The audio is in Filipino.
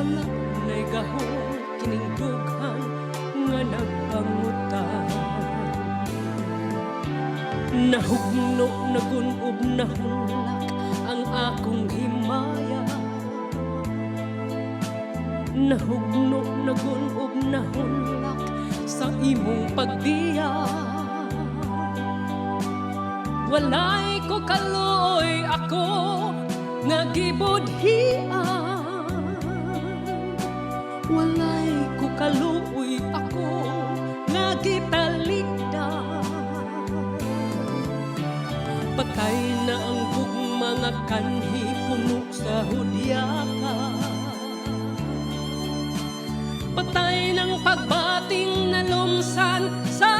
wala na'y gahong kining dughan nga nagpangutan. Nahugno nagunob nahulak ang akong himaya. Nahugno nagunob nahulak sa imong pagbiya. Walay ko kaluoy ako nga gibudhian. Walay ko kaluoy ako nga gitalikdan. Patay na ang mga kanhi puno sa hudyaka. Patay ng pagbating na lumsan sa